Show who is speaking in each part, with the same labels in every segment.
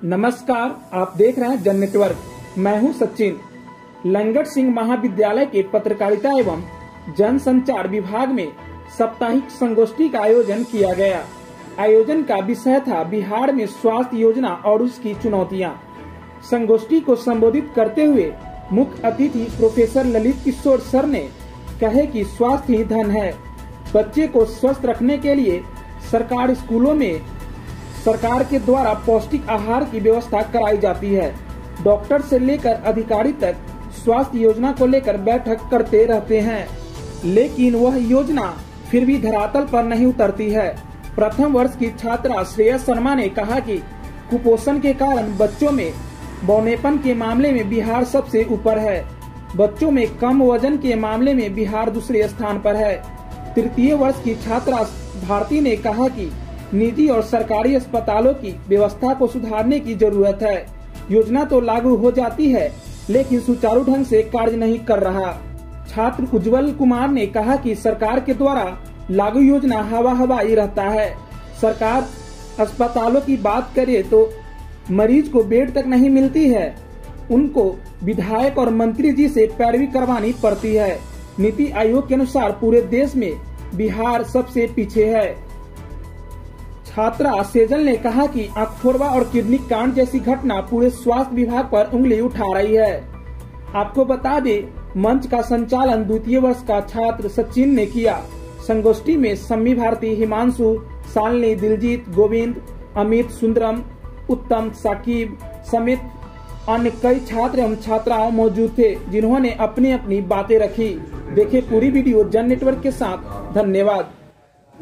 Speaker 1: नमस्कार, आप देख रहे हैं जन नेटवर्क। मैं हूं सचिन। लंगट सिंह महाविद्यालय के पत्रकारिता एवं जनसंचार विभाग में साप्ताहिक संगोष्ठी का आयोजन किया गया। आयोजन का विषय था बिहार में स्वास्थ्य योजना और उसकी चुनौतियां। संगोष्ठी को संबोधित करते हुए मुख्य अतिथि प्रोफेसर ललित किशोर सर ने कहे कि स्वास्थ्य ही धन है। बच्चे को स्वस्थ रखने के लिए सरकार स्कूलों में सरकार के द्वारा पौष्टिक आहार की व्यवस्था कराई जाती है। डॉक्टर से लेकर अधिकारी तक स्वास्थ्य योजना को लेकर बैठक करते रहते हैं, लेकिन वह योजना फिर भी धरातल पर नहीं उतरती है। प्रथम वर्ष की छात्रा श्रेया शर्मा ने कहा कि कुपोषण के कारण बच्चों में बौनेपन के मामले में बिहार सबसे ऊपर है। बच्चों में कम वजन के मामले में बिहार दूसरे स्थान पर है। तृतीय वर्ष की छात्रा भारती ने कहा कि निजी और सरकारी अस्पतालों की व्यवस्था को सुधारने की जरूरत है। योजना तो लागू हो जाती है, लेकिन सुचारू ढंग से कार्य नहीं कर रहा। छात्र उज्जवल कुमार ने कहा कि सरकार के द्वारा लागू योजना हवा-हवाई रहता है। सरकार अस्पतालों की बात करे तो मरीज को बेड तक नहीं मिलती है। उनको विधायक और मंत्री जी से पैरवी करवानी पड़ती है। नीति आयोग के अनुसार पूरे देश में बिहार सबसे पीछे है। छात्रा सेजल ने कहा कि आंखफोड़वा और किडनी कांड जैसी घटना पूरे स्वास्थ्य विभाग पर उंगली उठा रही है। आपको बता दें, मंच का संचालन द्वितीय वर्ष का छात्र सचिन ने किया। संगोष्ठी में सम्मी भारती, हिमांशु, शालिनी, दिलजीत, गोविंद, अमित, सुंदरम, उत्तम, साकिब समेत अन्य कई छात्र एवं छात्राओं मौजूद थे, जिन्होंने अपनी अपनी बातें रखी। देखे पूरी वीडियो जन नेटवर्क के साथ। धन्यवाद।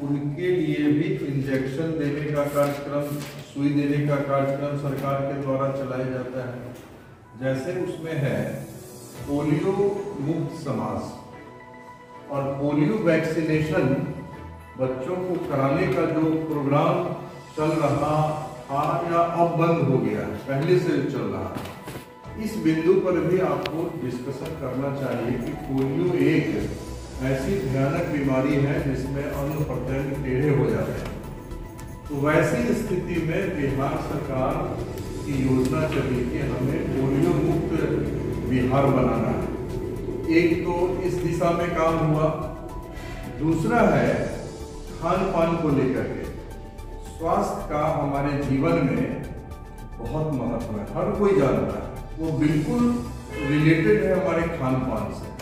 Speaker 2: उनके लिए भी इंजेक्शन देने का कार्यक्रम, सुई देने का कार्यक्रम सरकार के द्वारा चलाया जाता है। जैसे उसमें है पोलियो मुक्त समाज और पोलियो वैक्सीनेशन बच्चों को कराने का जो प्रोग्राम चल रहा था या अब बंद हो गया, पहले से चल रहा है। इस बिंदु पर भी आपको डिस्कशन करना चाहिए कि पोलियो एक ऐसी भयानक बीमारी है जिसमें अन्न प्रत्यंग टेढ़े हो जाते हैं। तो वैसी स्थिति में बिहार सरकार की योजना चली कि हमें पोलियो मुक्त बिहार बनाना है। एक तो इस दिशा में काम हुआ। दूसरा है खान पान को लेकर के। स्वास्थ्य का हमारे जीवन में बहुत महत्व है, हर कोई जानता है। वो बिल्कुल रिलेटेड है हमारे खान पान से।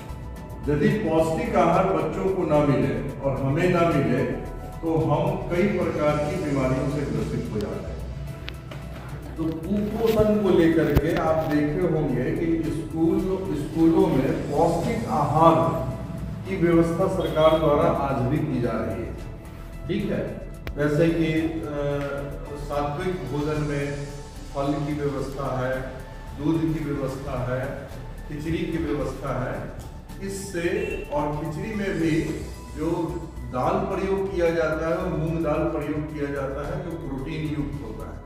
Speaker 2: यदि पौष्टिक आहार बच्चों को ना मिले और हमें ना मिले तो हम कई प्रकार की बीमारियों से ग्रसित हो जाते हैं। तो कुपोषण को लेकर के आप देखे होंगे कि स्कूलों में पौष्टिक आहार की व्यवस्था सरकार द्वारा आज भी की जा रही है। ठीक है, जैसे कि सात्विक भोजन में फल की व्यवस्था है, दूध की व्यवस्था है, खिचड़ी की व्यवस्था है। इससे और खिचड़ी में भी जो दाल प्रयोग किया जाता है वो मूंग दाल प्रयोग किया जाता है, जो प्रोटीन युक्त होता है।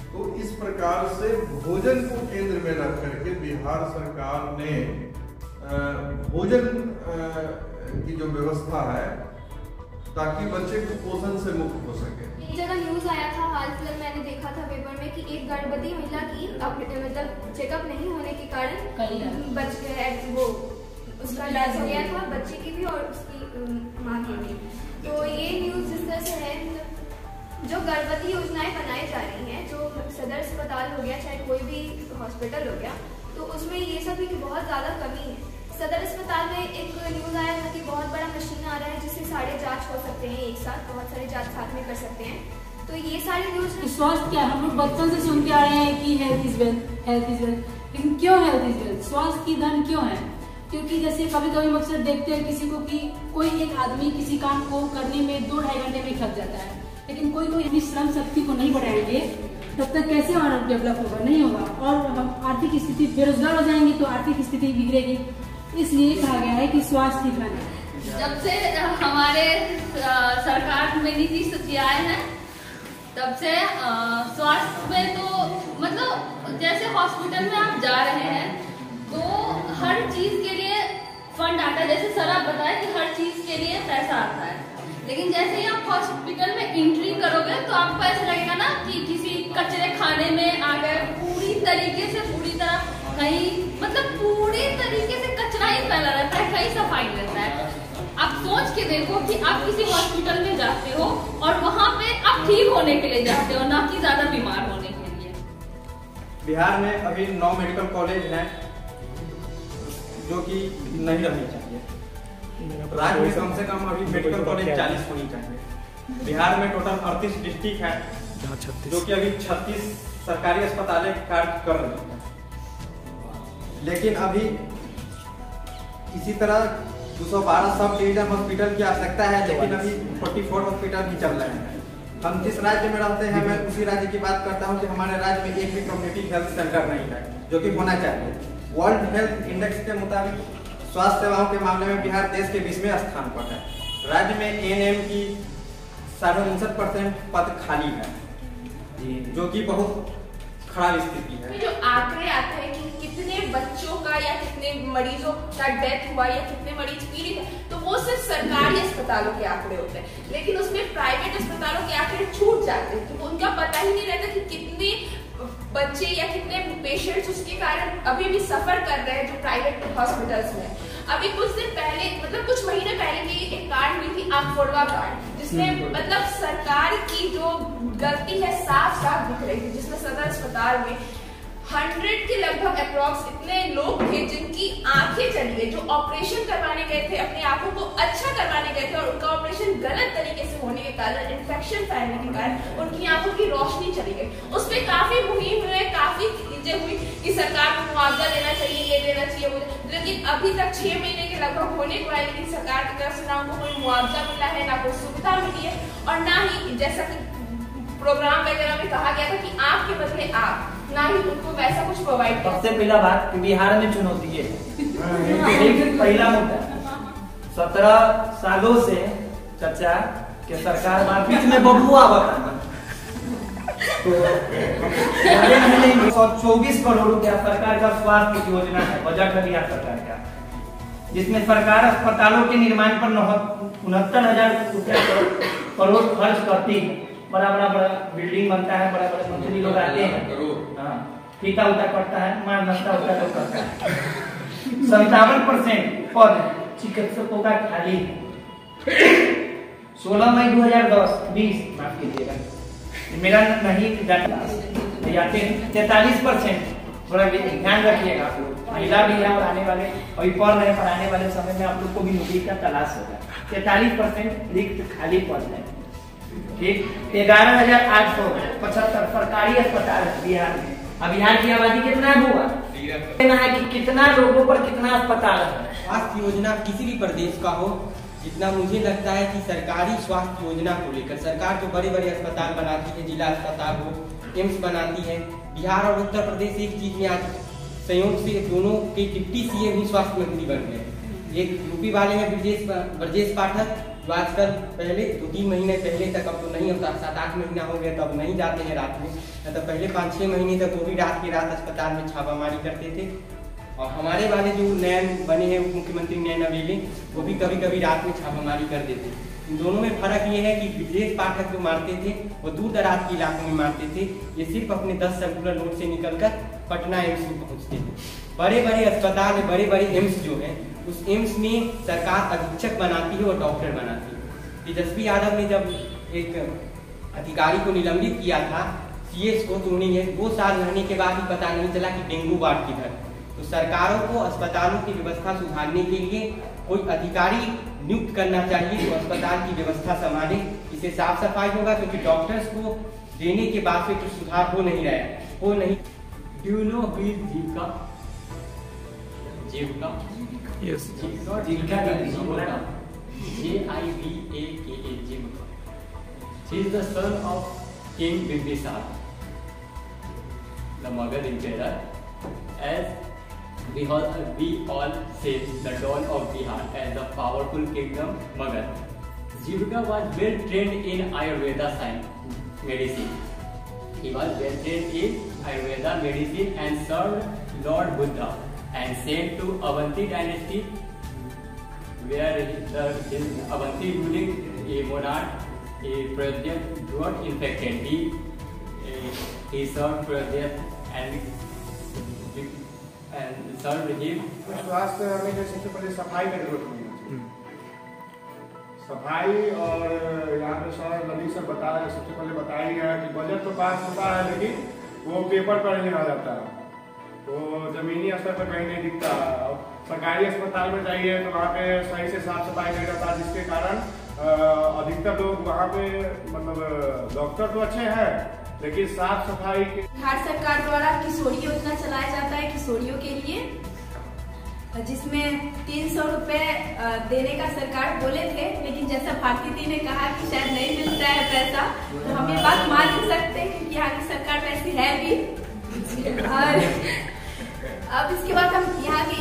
Speaker 2: तो इस प्रकार से भोजन को केंद्र में रख करके बिहार सरकार ने भोजन की जो व्यवस्था है ताकि बच्चे कुपोषण से मुक्त हो सके।
Speaker 3: एक जगह न्यूज आया था, हाल फिलहाल मैंने देखा था पेपर में कि एक गर्भवती महिला की मतलब चेकअप नहीं होने के कारण बच गया, वो उसका इलाज हो गया था, बच्चे की भी और उसकी माँ की भी। तो ये न्यूज जिस तरह से है, जो गर्भवती योजनाएं बनाई जा रही हैं, जो सदर अस्पताल हो गया चाहे कोई भी हॉस्पिटल हो गया, तो उसमें ये सब की बहुत ज्यादा कमी है। सदर अस्पताल में एक न्यूज आया था कि बहुत बड़ा मशीन आ रहा है जिससे सारे जांच हो सकते हैं, एक साथ बहुत सारे जांच साथ में कर सकते हैं। तो ये सारी न्यूज
Speaker 4: स्वास्थ्य क्या, हम लोग बचपन से सुनते आ रहे हैं कि health is wealth, health is wealth, लेकिन क्यों हेल्थ इज वेल्थ, स्वास्थ्य की धन क्यों है? क्योंकि जैसे कभी कभी हम अक्सर देखते हैं किसी को कि कोई एक आदमी किसी काम को करने में 2-2.5 घंटे में थक जाता है, लेकिन कोई अपनी श्रम शक्ति को नहीं बढ़ाएंगे तब तक कैसे मानव डेवलप होगा? नहीं होगा। और हम आर्थिक स्थिति, बेरोजगार हो जाएंगे तो आर्थिक स्थिति बिगड़ेगी। इसलिए कहा गया है कि स्वास्थ्य धन है।
Speaker 5: जब से हमारे सरकार में नीति सचिव आए हैं तब से स्वास्थ्य में तो मतलब जैसे हॉस्पिटल में आप जा रहे हैं तो हर चीज के लिए फंड आता है। जैसे सर आप बताए कि हर चीज के लिए पैसा आता है, लेकिन जैसे ही आप हॉस्पिटल में एंट्री करोगे तो आपको ऐसा लगेगा ना कि किसी कचरे खाने में आ गए, पूरी तरीके से पूरी तरह कहीं मतलब पूरी तरीके से कचरा ही फैला रहता है, कहीं सफाई रहता है। आप सोच के देखो कि आप किसी हॉस्पिटल में जाते हो और वहाँ पे आप ठीक होने के लिए जाते हो, ना कि ज्यादा बीमार होने के लिए।
Speaker 6: बिहार में अभी 9 मेडिकल कॉलेज हैं जो कि नहीं रहनी चाहिए। राज्य में कम से कम अभी मेडिकल कॉलेज 40 होनी चाहिए। बिहार में टोटल 38 डिस्ट्रिक्ट है जो कि अभी 36 सरकारी अस्पतालें कार्य कर रही हैं, लेकिन अभी इसी तरह 212 सब डिवीजन हॉस्पिटल की आवश्यकता है, लेकिन अभी 44 हॉस्पिटल भी चल रहे हैं। हम जिस राज्य में रहते हैं मैं उसी राज्य की बात करता हूं कि हमारे राज्य में एक भी कम्युनिटी हेल्थ सेंटर नहीं है, जो कि होना चाहिए। वर्ल्ड हेल्थ इंडेक्स के मुताबिक स्वास्थ्य सेवाओं के मामले में बिहार देश के 20वें स्थान पर है। राज्य में एएनएम की 59% पद खाली है, जो कि बहुत खराब स्थिति है।
Speaker 7: जो आंकड़े आते हैं कि कितने बच्चों का या कितने मरीजों का डेथ हुआ या कितने मरीज पीड़ित है, तो वो सिर्फ सरकारी अस्पतालों के आंकड़े होते हैं, लेकिन उसमें प्राइवेट अस्पतालों के आंकड़े छूट जाते हैं, तो उनका पता ही नहीं रहता कि कितने बच्चे या कितने पेशेंट्स उसके कारण अभी भी सफर कर रहे हैं जो प्राइवेट हॉस्पिटल्स में। अभी कुछ दिन पहले मतलब कुछ महीने पहले भी एक कार्ड हुई थी अफोर्डवा कार्ड, जिसमें मतलब सरकार की जो गलती है साफ साफ दिख रही थी, जिसमें सदर अस्पताल में 100 के लगभग अप्रॉक्स इतने लोग थे जिनकी आंखें चली गई, जो ऑपरेशन करवाने गए थे, अपनी आंखों को अच्छा करवाने गए थे और उनका ऑपरेशन गलत तरीके से होने के कारण, इन्फेक्शन फैलने के कारण उनकी आंखों की रोशनी चली गई। उसमें काफी मुहिम हुए, काफी चीजें हुई कि सरकार को मुआवजा देना चाहिए, ये देना चाहिए वो, लेकिन अभी तक 6 महीने के लगभग होने को है, लेकिन सरकार की तरफ से ना उनको कोई मुआवजा मिला है, ना कोई सुविधा मिली है, और ना ही जैसा कि प्रोग्राम वगैरह में कहा गया था कि आँख के बदले आँख, ना ही उनको वैसा कुछ प्रोवाइड किया।
Speaker 8: सबसे पहला बात बिहार में चुनौती है, पहला मुद्दा 17 सालों से चर्चा के सरकार बीच में बबुआ बता तो 124 करोड़ रुपया सरकार का स्वास्थ्य योजना है, बजट है बिहार सरकार का, जिसमें सरकार अस्पतालों के निर्माण पर 69,000 करोड़ खर्च करती है। बड़ा बिल्डिंग बनता है, बड़ा मंत्री लोग आते हैं, हाँ, फीता उता करता है, मार नाश्ता उता करता है। 57% पद चिकित्सकों का खाली है। 16 मई 2010-20 माफ कीजिएगा, मेरा नहीं जानते 43%, थोड़ा ध्यान रखिएगा आप लोग, महिला भी है और आने वाले अभी पढ़ रहे पर आने वाले समय में आप लोग को भी नौकरी का तलाश होगा। 43% रिक्त खाली पद है, ठीक। 11,875 सरकारी अस्पताल है बिहार में। अब बिहार की आबादी कितना हुआ, कहना है कि कितना लोगों पर कितना अस्पताल है।
Speaker 9: स्वास्थ्य योजना किसी भी प्रदेश का हो, जितना मुझे लगता है कि सरकारी स्वास्थ्य योजना को लेकर सरकार जो बड़े बड़े अस्पताल बनाती है, जिला अस्पताल हो, एम्स बनाती है, बिहार और उत्तर प्रदेश एक चीज में आज संयोग से दोनों के डिप्टी सीएम ही स्वास्थ्य मंत्री बन गए। एक यूपी वाले हैं ब्रजेश पाठक, जो आजकल पहले 2-3 महीने पहले तक, अब तो नहीं होता, 7-8 महीना हो गया, तब नहीं जाते हैं रात में, तो पहले 5-6 महीने तक वो भी रात की रात अस्पताल में छापामारी करते थे। और हमारे वाले जो नए बने हैं उप मुख्यमंत्री नैन अवेले, वो भी कभी कभी रात में छापामारी कर देते। इन दोनों में फर्क ये है कि ब्रजेश पाठक जो मारते थे वो दूर दराज के इलाकों में मारते थे, ये सिर्फ अपने 10 सर्कुलर रोड से निकलकर पटना एम्स में पहुंचते थे। बड़े बड़े अस्पताल, बड़े बड़े एम्स जो है, उस एम्स में सरकार अधीक्षक बनाती है और डॉक्टर बनाती है। तेजस्वी यादव ने जब एक अधिकारी को निलंबित किया था, सीएस को, तो उन्हें 2 साल रहने के बाद भी पता नहीं चला कि डेंगू वार्ड किधर। तो सरकारों को अस्पतालों की व्यवस्था सुधारने के लिए कोई अधिकारी नियुक्त करना चाहिए जो अस्पताल की व्यवस्था संभाले, इससे साफ सफाई होगा, क्योंकि डॉक्टर्स को देने के बाद से कुछ सुधार हो नहीं रहा है, हो नहीं।
Speaker 10: Do you know who is Jivka? Jivka?
Speaker 8: Yes.
Speaker 10: Jivka. Jivka. J-I-V-A-K-A. Jivka. She is the son of King Bimbisar, the Magadha emperor. As we all say the dawn of Bihar as the powerful kingdom Magadha. Jivka was well trained in Ayurveda science, medicine. He was well trained in Ayurveda medicine and served Lord Buddha and sent to Avanti dynasty, where his Avanti ruling monarch Pradyumna got infected. He He served Pradesh and served him.
Speaker 11: स्वास्थ्य में जो सबसे पहले सफाई का जरूरत होनी चाहिए। सफाई और यहाँ पे सर नबी सर बता रहे, सबसे पहले बताया गया कि बजट तो पास होता है लेकिन वो पेपर पर नहीं आ जाता, तो जमीनी स्तर पर कहीं नहीं दिखता। सरकारी अस्पताल में जाइए तो वहाँ पे सही से साफ सफाई नहीं रहता, जिसके कारण अधिकतर लोग वहाँ पे मतलब डॉक्टर तो अच्छे हैं लेकिन साफ सफाई के।
Speaker 12: बिहार सरकार द्वारा किशोरी योजना चलाया जाता है किशोरियों के लिए, जिसमें 300 रुपए देने का सरकार बोले थे, लेकिन जैसा भारती दी ने कहा कि शायद नहीं मिलता है पैसा, तो हम ये बात मान नहीं सकते क्योंकि यहाँ की सरकार वैसी है भी। और अब इसके बाद हम यहाँ की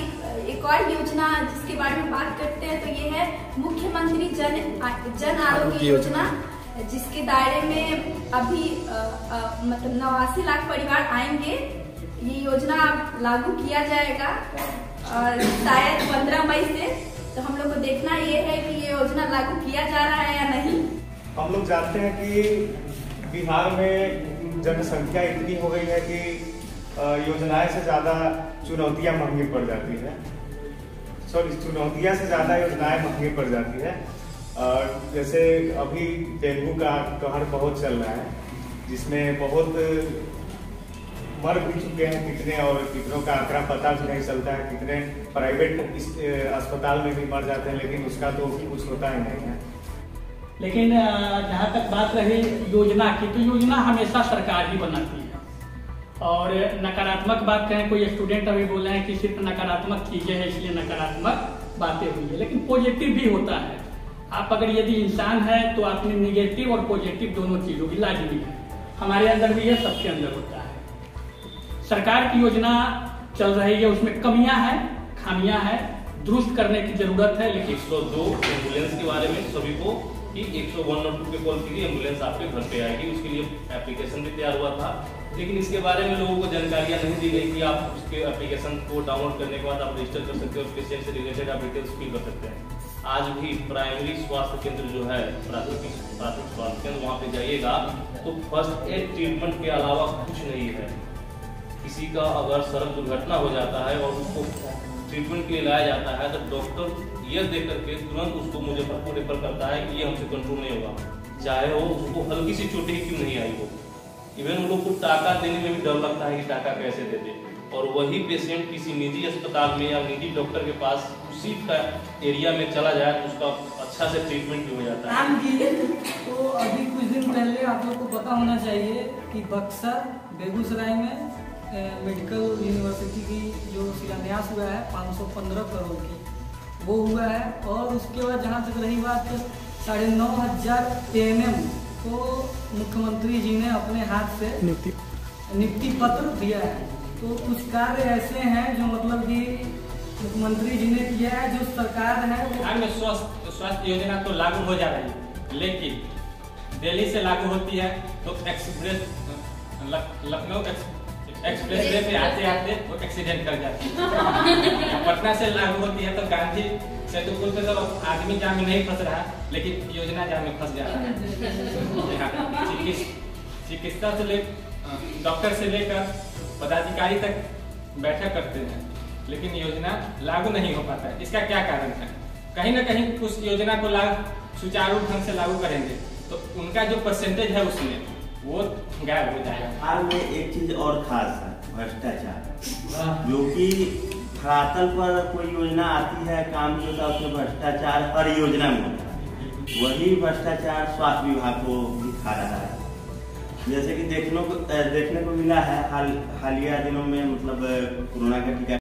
Speaker 12: एक और योजना जिसके बारे में बात करते हैं तो ये है मुख्यमंत्री जन आरोग्य योजना, जिसके दायरे में अभी मतलब 89 लाख परिवार आएंगे। ये योजना लागू किया जाएगा और शायद 15 मई से, तो हम लोग को देखना ये है कि ये योजना लागू किया जा रहा है या नहीं।
Speaker 11: हम लोग जानते हैं कि बिहार में जनसंख्या इतनी हो गई है कि योजनाएं से ज्यादा चुनौतियां महंगी पड़ जाती है। चुनौतियां से ज्यादा योजनाएं महंगी पड़ जाती है। जैसे अभी डेंगू का कहर बहुत चल रहा है, जिसमें बहुत मर भी चुके हैं कितने, और कितनों का आंकड़ा पता भी नहीं चलता है, कितने प्राइवेट अस्पताल में भी मर जाते हैं, लेकिन उसका तो कुछ होता ही नहीं है।
Speaker 1: लेकिन जहाँ तक बात रही योजना की, तो योजना हमेशा सरकार ही बनाती है। और नकारात्मक बात कहें, कोई स्टूडेंट अभी बोल रहे हैं कि सिर्फ नकारात्मक चीजें हैं इसलिए नकारात्मक बातें हुई है, लेकिन पॉजिटिव भी होता है। आप अगर यदि इंसान है तो आप में निगेटिव और पॉजिटिव दोनों चीजों की लाजमी है। हमारे अंदर भी है, सबके अंदर होता है। सरकार की योजना चल रही है, उसमें कमियां हैं, खामियां हैं, दुरुस्त करने की जरूरत है। लेकिन
Speaker 13: 102 एम्बुलेंस के बारे में सभी को कि 101 पे कॉल कीजिए, एम्बुलेंस आपके घर पे आएगी, उसके लिए एप्लीकेशन भी तैयार हुआ था। लेकिन इसके बारे में लोगों को जानकारियां नहीं दी गई कि आप उसके एप्लीकेशन को डाउनलोड करने के बाद आप रजिस्टर कर सकते हो, पेशेंट से रिलेटेड आप डिटेल्स फिल कर सकते हैं। आज भी प्राइमरी स्वास्थ्य केंद्र जो है, प्राथमिक स्वास्थ्य केंद्र, वहाँ पे जाइएगा तो फर्स्ट एड ट्रीटमेंट के अलावा कुछ नहीं है। किसी का अगर सड़क दुर्घटना हो जाता है और उसको ट्रीटमेंट के लिए लाया जाता है तो डॉक्टर यह देख करके तुरंत उसको मुजफ्फरपुर रेफर करता है कि ये हमसे कंट्रोल नहीं होगा, चाहे वो उसको हल्की सी चोट ही क्यों नहीं आई हो। इवन उन लोग को टाका देने में भी डर लगता है कि टाका कैसे दे दे, और वही पेशेंट किसी निजी अस्पताल में या निजी डॉक्टर के पास उसी का एरिया में चला जाए तो उसका अच्छा से ट्रीटमेंट भी हो जाता है।
Speaker 14: तो अभी कुछ दिन पहले आप लोग को पता होना चाहिए कि बक्सर बेगूसराय में मेडिकल यूनिवर्सिटी की जो शिलान्यास हुआ है 515 करोड़ की, वो हुआ है। और उसके बाद जहाँ तक रही बात 9,500 ANM को मुख्यमंत्री जी ने अपने हाथ से नियुक्ति पत्र दिया है। तो कुछ कार्य ऐसे हैं जो मतलब कि मुख्यमंत्री जी ने किया है, जो सरकार है वो
Speaker 8: स्वास्थ्य योजना तो लागू हो जा रही है, लेकिन दिल्ली से लागू होती है तो एक्सप्रेस लखनऊ एक्सप्रेस वे पे आते आते वो एक्सीडेंट कर जाती है। पटना से लागू होती है तो गांधी सेतु पुल पे तो आदमी जाम में नहीं फंस रहा, लेकिन योजना जाम में फंस जा रहा है। चिकित्सा से लेकर डॉक्टर से लेकर पदाधिकारी तक बैठक करते हैं, लेकिन योजना लागू नहीं हो पाता है। इसका क्या कारण है? कहीं ना कहीं उस योजना को सुचारू ढंग से लागू करेंगे तो उनका जो परसेंटेज है उसमें वो गायब हो जाएगा।
Speaker 15: हाल में एक चीज और खास है, भ्रष्टाचार, जो कि धरातल पर कोई योजना आती है, काम नहीं होता, उसमें भ्रष्टाचार हर योजना में होता है। वही भ्रष्टाचार स्वास्थ्य विभाग को भी खा रहा है। जैसे कि देखने को मिला है हालिया दिनों में, मतलब कोरोना का टीका